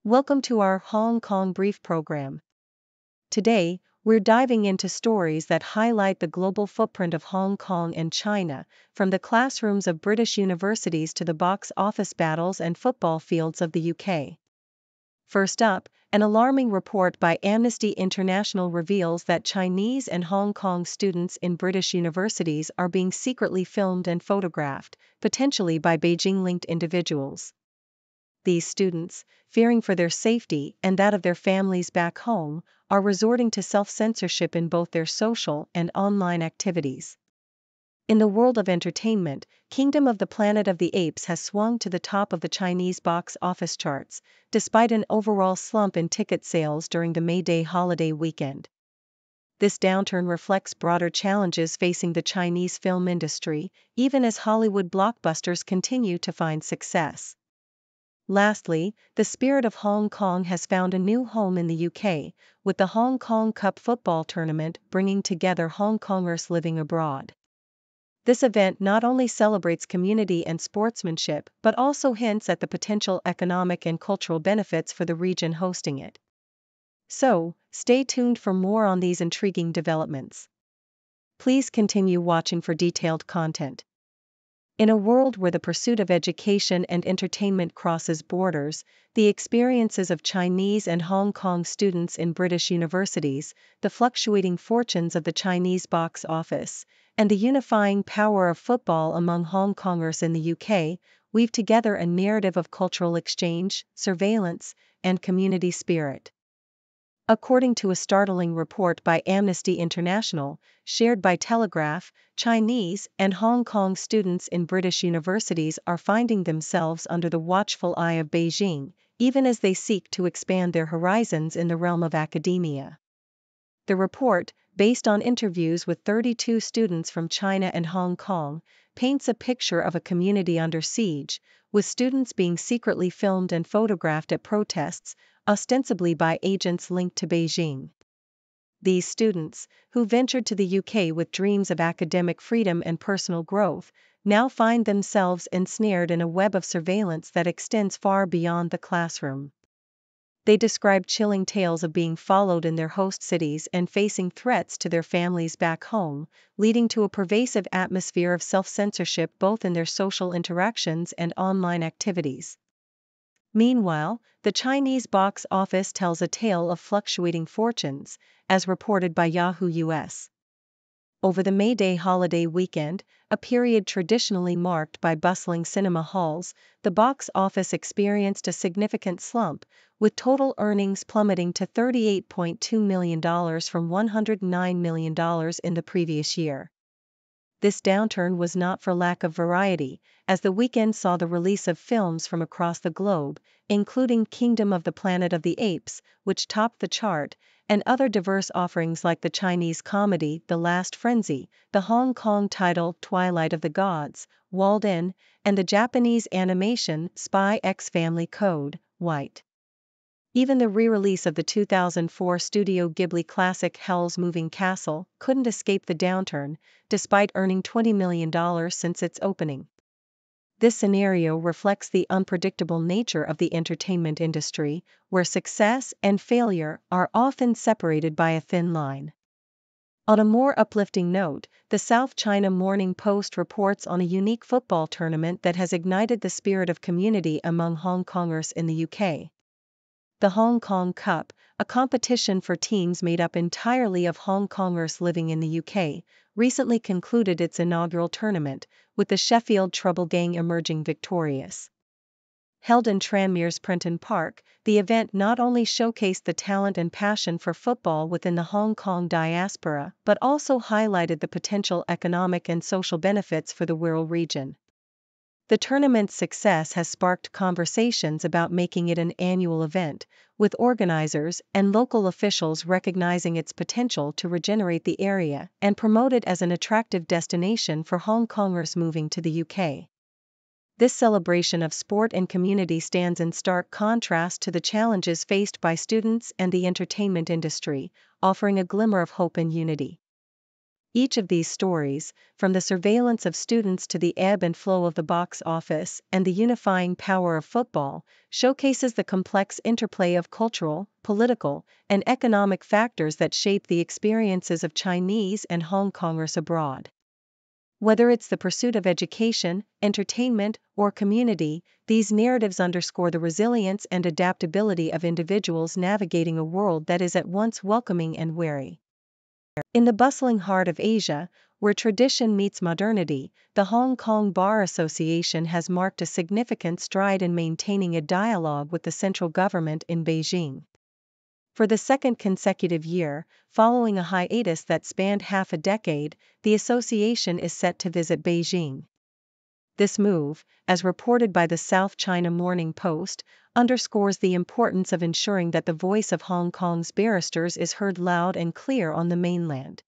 Welcome to our Hong Kong Brief program. Today, we're diving into stories that highlight the global footprint of Hong Kong and China, from the classrooms of British universities to the box office battles and football fields of the UK. First up, an alarming report by Amnesty International reveals that Chinese and Hong Kong students in British universities are being secretly filmed and photographed, potentially by Beijing-linked individuals. These students, fearing for their safety and that of their families back home, are resorting to self-censorship in both their social and online activities. In the world of entertainment, Kingdom of the Planet of the Apes has swung to the top of the Chinese box office charts, despite an overall slump in ticket sales during the May Day holiday weekend. This downturn reflects broader challenges facing the Chinese film industry, even as Hollywood blockbusters continue to find success. Lastly, the spirit of Hong Kong has found a new home in the UK, with the Hong Kong Cup football tournament bringing together Hong Kongers living abroad. This event not only celebrates community and sportsmanship but also hints at the potential economic and cultural benefits for the region hosting it. So, stay tuned for more on these intriguing developments. Please continue watching for detailed content. In a world where the pursuit of education and entertainment crosses borders, the experiences of Chinese and Hong Kong students in British universities, the fluctuating fortunes of the Chinese box office, and the unifying power of football among Hong Kongers in the UK, weave together a narrative of cultural exchange, surveillance, and community spirit. According to a startling report by Amnesty International, shared by Telegraph, Chinese and Hong Kong students in British universities are finding themselves under the watchful eye of Beijing, even as they seek to expand their horizons in the realm of academia. The report, based on interviews with 32 students from China and Hong Kong, paints a picture of a community under siege, with students being secretly filmed and photographed at protests, ostensibly by agents linked to Beijing. These students, who ventured to the UK with dreams of academic freedom and personal growth, now find themselves ensnared in a web of surveillance that extends far beyond the classroom. They describe chilling tales of being followed in their host cities and facing threats to their families back home, leading to a pervasive atmosphere of self-censorship both in their social interactions and online activities. Meanwhile, the Chinese box office tells a tale of fluctuating fortunes, as reported by Yahoo US. Over the May Day holiday weekend, a period traditionally marked by bustling cinema halls, the box office experienced a significant slump, with total earnings plummeting to $38.2 million from $109 million in the previous year. This downturn was not for lack of variety, as the weekend saw the release of films from across the globe, including Kingdom of the Planet of the Apes, which topped the chart, and other diverse offerings like the Chinese comedy The Last Frenzy, the Hong Kong title Twilight of the Gods, Walled In, and the Japanese animation Spy X Family Code, White. Even the re-release of the 2004 Studio Ghibli classic Howl's Moving Castle couldn't escape the downturn, despite earning $20 million since its opening. This scenario reflects the unpredictable nature of the entertainment industry, where success and failure are often separated by a thin line. On a more uplifting note, the South China Morning Post reports on a unique football tournament that has ignited the spirit of community among Hong Kongers in the UK. The Hong Kong Cup, a competition for teams made up entirely of Hong Kongers living in the UK, recently concluded its inaugural tournament, with the Sheffield Trouble Gang emerging victorious. Held in Tranmere's Prenton Park, the event not only showcased the talent and passion for football within the Hong Kong diaspora but also highlighted the potential economic and social benefits for the Wirral region. The tournament's success has sparked conversations about making it an annual event, with organizers and local officials recognizing its potential to regenerate the area and promote it as an attractive destination for Hong Kongers moving to the UK. This celebration of sport and community stands in stark contrast to the challenges faced by students and the entertainment industry, offering a glimmer of hope and unity. Each of these stories, from the surveillance of students to the ebb and flow of the box office and the unifying power of football, showcases the complex interplay of cultural, political, and economic factors that shape the experiences of Chinese and Hong Kongers abroad. Whether it's the pursuit of education, entertainment, or community, these narratives underscore the resilience and adaptability of individuals navigating a world that is at once welcoming and wary. In the bustling heart of Asia, where tradition meets modernity, the Hong Kong Bar Association has marked a significant stride in maintaining a dialogue with the central government in Beijing. For the second consecutive year, following a hiatus that spanned half a decade, the association is set to visit Beijing. This move, as reported by the South China Morning Post, underscores the importance of ensuring that the voice of Hong Kong's barristers is heard loud and clear on the mainland.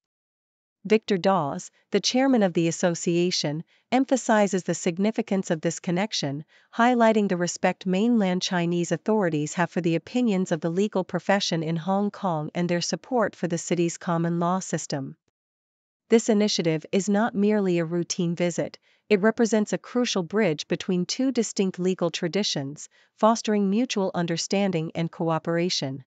Victor Dawes, the chairman of the association, emphasizes the significance of this connection, highlighting the respect mainland Chinese authorities have for the opinions of the legal profession in Hong Kong and their support for the city's common law system. This initiative is not merely a routine visit, it represents a crucial bridge between two distinct legal traditions, fostering mutual understanding and cooperation.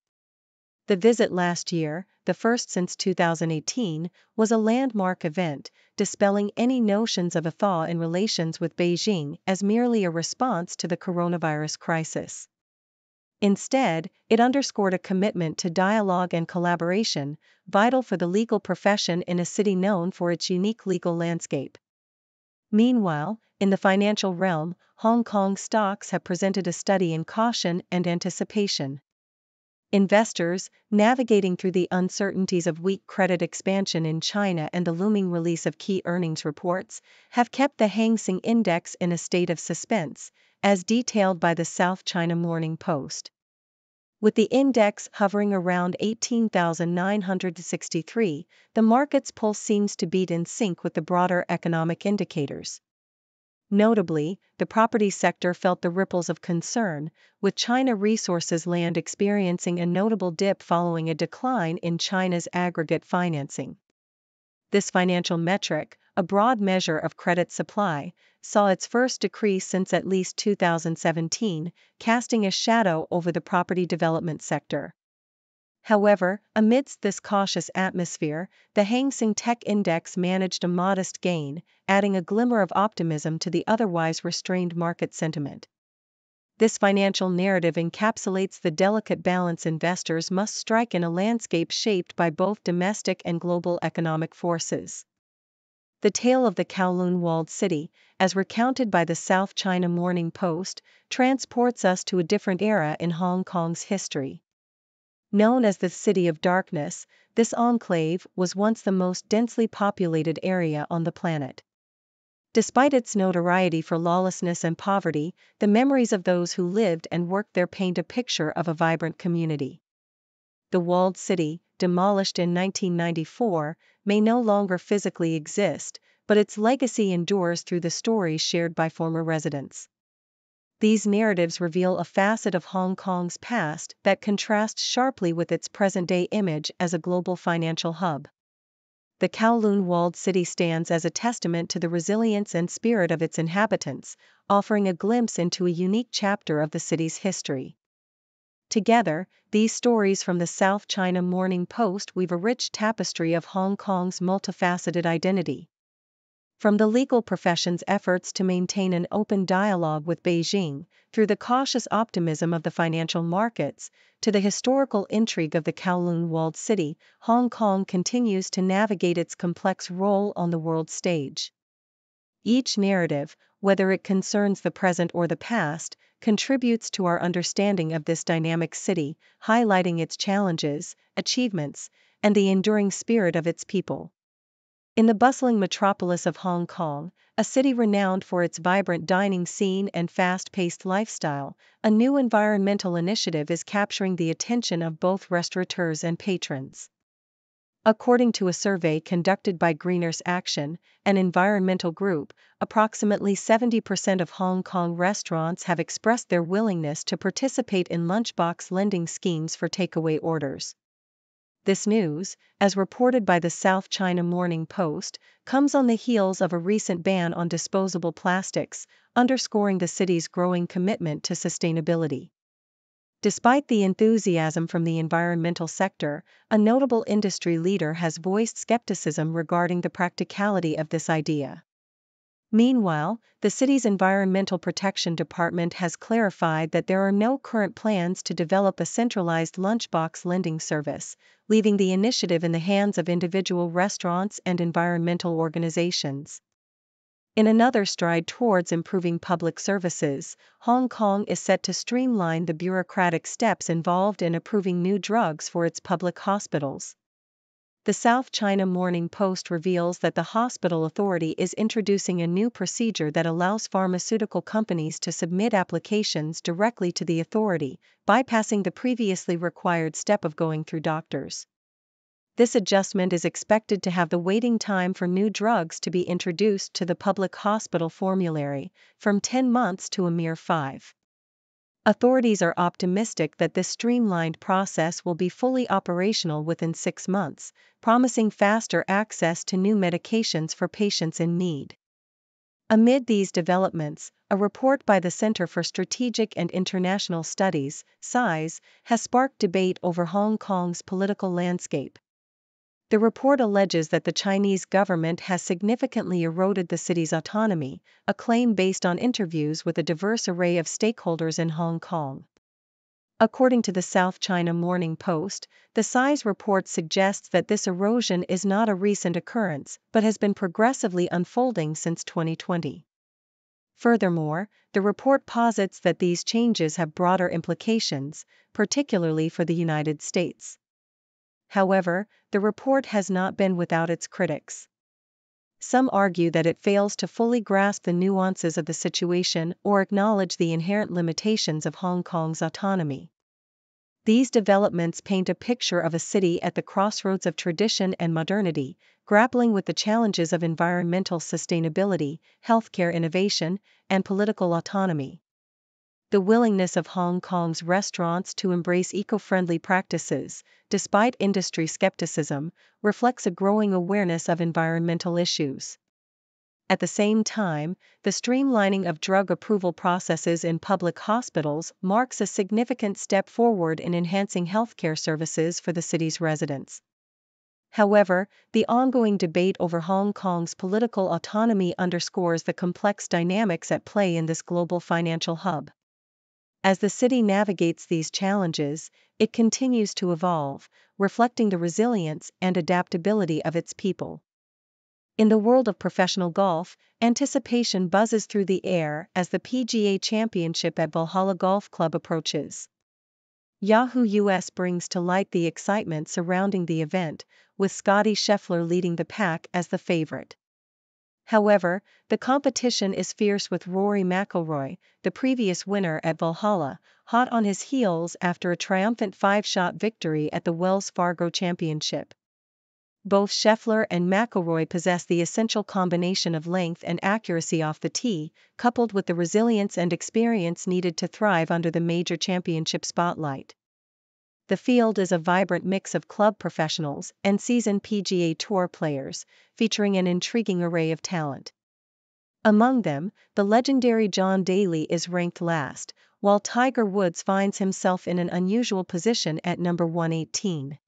The visit last year, the first since 2018, was a landmark event, dispelling any notions of a thaw in relations with Beijing as merely a response to the coronavirus crisis. Instead, it underscored a commitment to dialogue and collaboration, vital for the legal profession in a city known for its unique legal landscape. Meanwhile, in the financial realm, Hong Kong stocks have presented a study in caution and anticipation. Investors, navigating through the uncertainties of weak credit expansion in China and the looming release of key earnings reports, have kept the Hang Seng Index in a state of suspense, as detailed by the South China Morning Post. With the index hovering around 18,963, the market's pulse seems to beat in sync with the broader economic indicators. Notably, the property sector felt the ripples of concern, with China Resources Land experiencing a notable dip following a decline in China's aggregate financing. This financial metric, a broad measure of credit supply, saw its first decrease since at least 2017, casting a shadow over the property development sector. However, amidst this cautious atmosphere, the Hang Seng Tech Index managed a modest gain, adding a glimmer of optimism to the otherwise restrained market sentiment. This financial narrative encapsulates the delicate balance investors must strike in a landscape shaped by both domestic and global economic forces. The tale of the Kowloon Walled City, as recounted by the South China Morning Post, transports us to a different era in Hong Kong's history. Known as the City of Darkness, this enclave was once the most densely populated area on the planet. Despite its notoriety for lawlessness and poverty, the memories of those who lived and worked there paint a picture of a vibrant community. The walled city, demolished in 1994, may no longer physically exist, but its legacy endures through the stories shared by former residents. These narratives reveal a facet of Hong Kong's past that contrasts sharply with its present-day image as a global financial hub. The Kowloon Walled City stands as a testament to the resilience and spirit of its inhabitants, offering a glimpse into a unique chapter of the city's history. Together, these stories from the South China Morning Post weave a rich tapestry of Hong Kong's multifaceted identity. From the legal profession's efforts to maintain an open dialogue with Beijing, through the cautious optimism of the financial markets, to the historical intrigue of the Kowloon Walled City, Hong Kong continues to navigate its complex role on the world stage. Each narrative, whether it concerns the present or the past, contributes to our understanding of this dynamic city, highlighting its challenges, achievements, and the enduring spirit of its people. In the bustling metropolis of Hong Kong, a city renowned for its vibrant dining scene and fast-paced lifestyle, a new environmental initiative is capturing the attention of both restaurateurs and patrons. According to a survey conducted by Greeners Action, an environmental group, approximately 70% of Hong Kong restaurants have expressed their willingness to participate in Lunchbox lending schemes for takeaway orders. This news, as reported by the South China Morning Post, comes on the heels of a recent ban on disposable plastics, underscoring the city's growing commitment to sustainability. Despite the enthusiasm from the environmental sector, a notable industry leader has voiced skepticism regarding the practicality of this idea. Meanwhile, the city's Environmental Protection Department has clarified that there are no current plans to develop a centralized lunchbox lending service, leaving the initiative in the hands of individual restaurants and environmental organizations. In another stride towards improving public services, Hong Kong is set to streamline the bureaucratic steps involved in approving new drugs for its public hospitals. The South China Morning Post reveals that the hospital authority is introducing a new procedure that allows pharmaceutical companies to submit applications directly to the authority, bypassing the previously required step of going through doctors. This adjustment is expected to have the waiting time for new drugs to be introduced to the public hospital formulary from 10 months to a mere 5. Authorities are optimistic that this streamlined process will be fully operational within 6 months, promising faster access to new medications for patients in need. Amid these developments, a report by the Center for Strategic and International Studies, CSIS, has sparked debate over Hong Kong's political landscape. The report alleges that the Chinese government has significantly eroded the city's autonomy, a claim based on interviews with a diverse array of stakeholders in Hong Kong. According to the South China Morning Post, the CSIS report suggests that this erosion is not a recent occurrence but has been progressively unfolding since 2020. Furthermore, the report posits that these changes have broader implications, particularly for the United States. However, the report has not been without its critics. Some argue that it fails to fully grasp the nuances of the situation or acknowledge the inherent limitations of Hong Kong's autonomy. These developments paint a picture of a city at the crossroads of tradition and modernity, grappling with the challenges of environmental sustainability, healthcare innovation, and political autonomy. The willingness of Hong Kong's restaurants to embrace eco-friendly practices, despite industry skepticism, reflects a growing awareness of environmental issues. At the same time, the streamlining of drug approval processes in public hospitals marks a significant step forward in enhancing healthcare services for the city's residents. However, the ongoing debate over Hong Kong's political autonomy underscores the complex dynamics at play in this global financial hub. As the city navigates these challenges, it continues to evolve, reflecting the resilience and adaptability of its people. In the world of professional golf, anticipation buzzes through the air as the PGA Championship at Valhalla Golf Club approaches. Yahoo US brings to light the excitement surrounding the event, with Scottie Scheffler leading the pack as the favorite. However, the competition is fierce with Rory McIlroy, the previous winner at Valhalla, hot on his heels after a triumphant 5-shot victory at the Wells Fargo Championship. Both Scheffler and McIlroy possess the essential combination of length and accuracy off the tee, coupled with the resilience and experience needed to thrive under the major championship spotlight. The field is a vibrant mix of club professionals and seasoned PGA Tour players, featuring an intriguing array of talent. Among them, the legendary John Daly is ranked last, while Tiger Woods finds himself in an unusual position at number 118.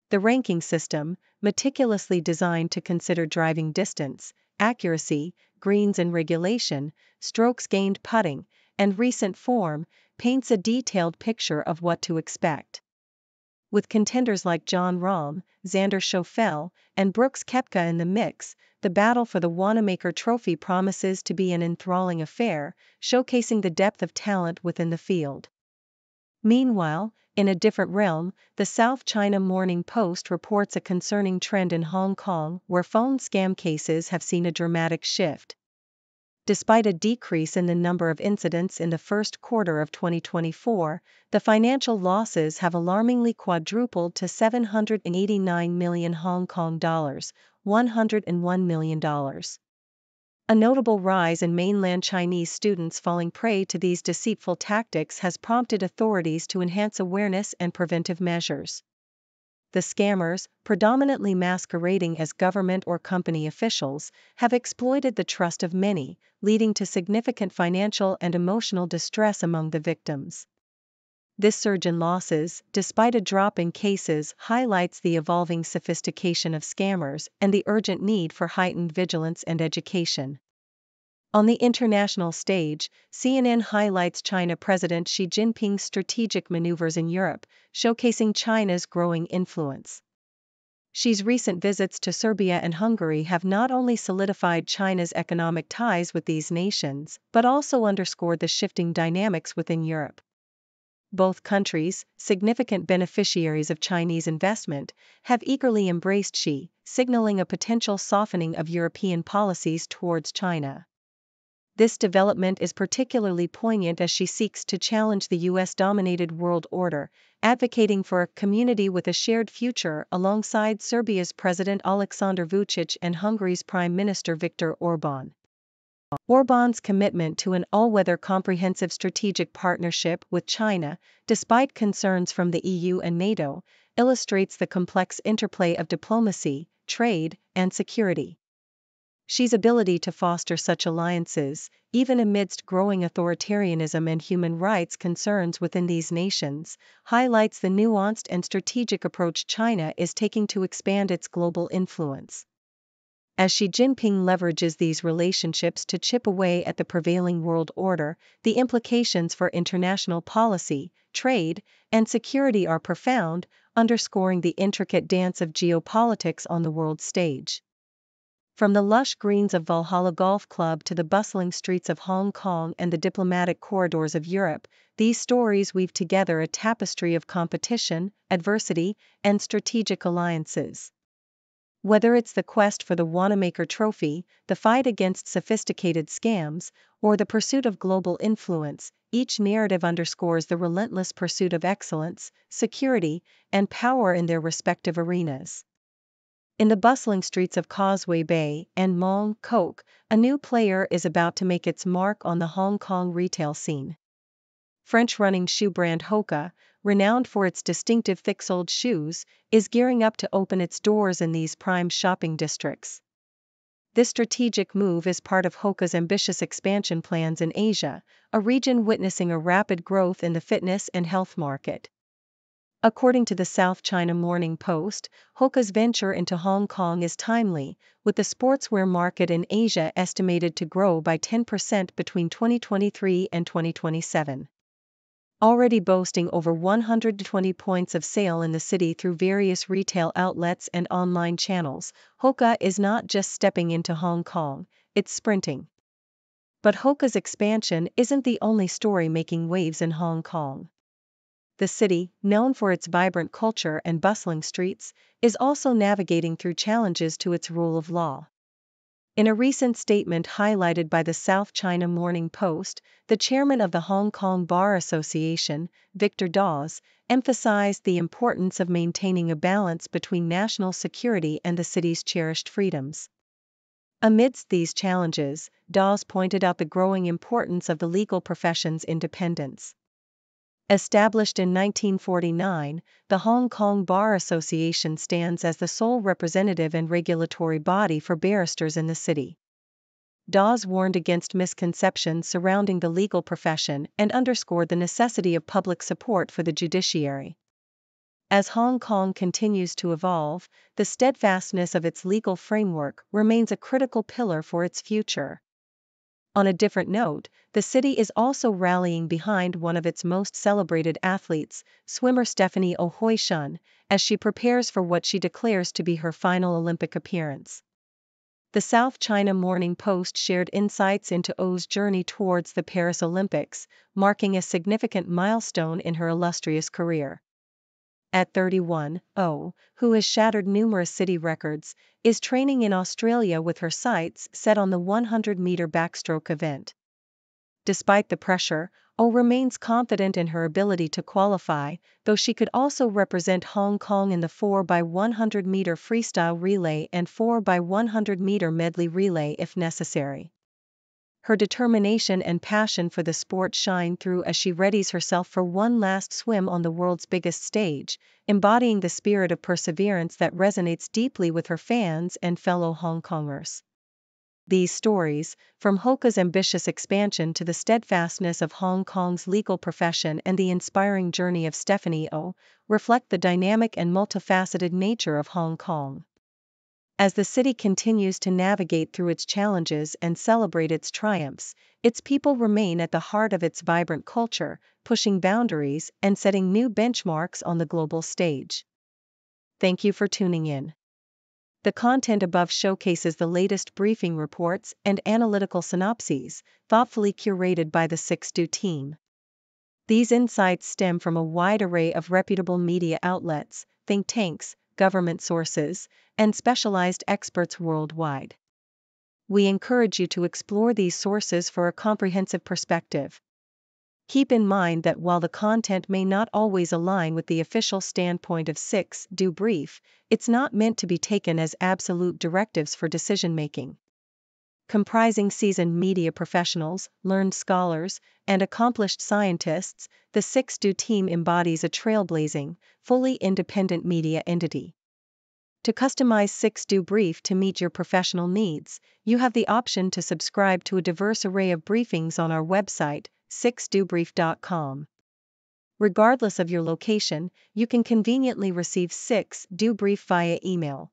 The ranking system, meticulously designed to consider driving distance, accuracy, greens and regulation, strokes gained putting, and recent form, paints a detailed picture of what to expect. With contenders like Jon Rahm, Xander Schauffele, and Brooks Koepka in the mix, the battle for the Wanamaker Trophy promises to be an enthralling affair, showcasing the depth of talent within the field. Meanwhile, in a different realm, the South China Morning Post reports a concerning trend in Hong Kong where phone scam cases have seen a dramatic shift. Despite a decrease in the number of incidents in the first quarter of 2024, the financial losses have alarmingly quadrupled to 789 million Hong Kong dollars, $101 million. A notable rise in mainland Chinese students falling prey to these deceitful tactics has prompted authorities to enhance awareness and preventive measures. the scammers, predominantly masquerading as government or company officials, have exploited the trust of many, leading to significant financial and emotional distress among the victims. This surge in losses, despite a drop in cases, highlights the evolving sophistication of scammers and the urgent need for heightened vigilance and education. On the international stage, CNN highlights China President Xi Jinping's strategic maneuvers in Europe, showcasing China's growing influence. Xi's recent visits to Serbia and Hungary have not only solidified China's economic ties with these nations, but also underscored the shifting dynamics within Europe. Both countries, significant beneficiaries of Chinese investment, have eagerly embraced Xi, signaling a potential softening of European policies towards China. This development is particularly poignant as Xi seeks to challenge the US-dominated world order, advocating for a community with a shared future alongside Serbia's President Aleksandar Vučić and Hungary's Prime Minister Viktor Orbán. Orbán's commitment to an all-weather comprehensive strategic partnership with China, despite concerns from the EU and NATO, illustrates the complex interplay of diplomacy, trade, and security. Xi's ability to foster such alliances, even amidst growing authoritarianism and human rights concerns within these nations, highlights the nuanced and strategic approach China is taking to expand its global influence. As Xi Jinping leverages these relationships to chip away at the prevailing world order, the implications for international policy, trade, and security are profound, underscoring the intricate dance of geopolitics on the world stage. From the lush greens of Valhalla Golf Club to the bustling streets of Hong Kong and the diplomatic corridors of Europe, these stories weave together a tapestry of competition, adversity, and strategic alliances. Whether it's the quest for the Wanamaker Trophy, the fight against sophisticated scams, or the pursuit of global influence, each narrative underscores the relentless pursuit of excellence, security, and power in their respective arenas. In the bustling streets of Causeway Bay and Mong Kok, a new player is about to make its mark on the Hong Kong retail scene. French running shoe brand Hoka, renowned for its distinctive thick-soled shoes, is gearing up to open its doors in these prime shopping districts. This strategic move is part of Hoka's ambitious expansion plans in Asia, a region witnessing a rapid growth in the fitness and health market. According to the South China Morning Post, Hoka's venture into Hong Kong is timely, with the sportswear market in Asia estimated to grow by 10% between 2023 and 2027. Already boasting over 120 points of sale in the city through various retail outlets and online channels, Hoka is not just stepping into Hong Kong, it's sprinting. But Hoka's expansion isn't the only story making waves in Hong Kong. The city, known for its vibrant culture and bustling streets, is also navigating through challenges to its rule of law. In a recent statement highlighted by the South China Morning Post, the chairman of the Hong Kong Bar Association, Victor Dawes, emphasized the importance of maintaining a balance between national security and the city's cherished freedoms. Amidst these challenges, Dawes pointed out the growing importance of the legal profession's independence. Established in 1949, the Hong Kong Bar Association stands as the sole representative and regulatory body for barristers in the city. Dawes warned against misconceptions surrounding the legal profession and underscored the necessity of public support for the judiciary. As Hong Kong continues to evolve, the steadfastness of its legal framework remains a critical pillar for its future. On a different note, the city is also rallying behind one of its most celebrated athletes, swimmer Stephanie O'Hoy-Shun, as she prepares for what she declares to be her final Olympic appearance. The South China Morning Post shared insights into O's journey towards the Paris Olympics, marking a significant milestone in her illustrious career. At 31, O, who has shattered numerous city records, is training in Australia with her sights set on the 100-meter backstroke event. Despite the pressure, O remains confident in her ability to qualify, though she could also represent Hong Kong in the 4x100-meter freestyle relay and 4x100-meter medley relay if necessary. Her determination and passion for the sport shine through as she readies herself for one last swim on the world's biggest stage, embodying the spirit of perseverance that resonates deeply with her fans and fellow Hong Kongers. These stories, from Hoka's ambitious expansion to the steadfastness of Hong Kong's legal profession and the inspiring journey of Stephanie Oh, reflect the dynamic and multifaceted nature of Hong Kong. As the city continues to navigate through its challenges and celebrate its triumphs, its people remain at the heart of its vibrant culture, pushing boundaries and setting new benchmarks on the global stage. Thank you for tuning in. The content above showcases the latest briefing reports and analytical synopses, thoughtfully curated by the 6Do team. These insights stem from a wide array of reputable media outlets, think tanks, government sources, and specialized experts worldwide. We encourage you to explore these sources for a comprehensive perspective. Keep in mind that while the content may not always align with the official standpoint of 6Do Brief, it's not meant to be taken as absolute directives for decision-making. Comprising seasoned media professionals, learned scholars, and accomplished scientists, the 6Do team embodies a trailblazing, fully independent media entity. To customize 6Do Brief to meet your professional needs, you have the option to subscribe to a diverse array of briefings on our website, 6dobrief.com. Regardless of your location, you can conveniently receive 6Do Brief via email.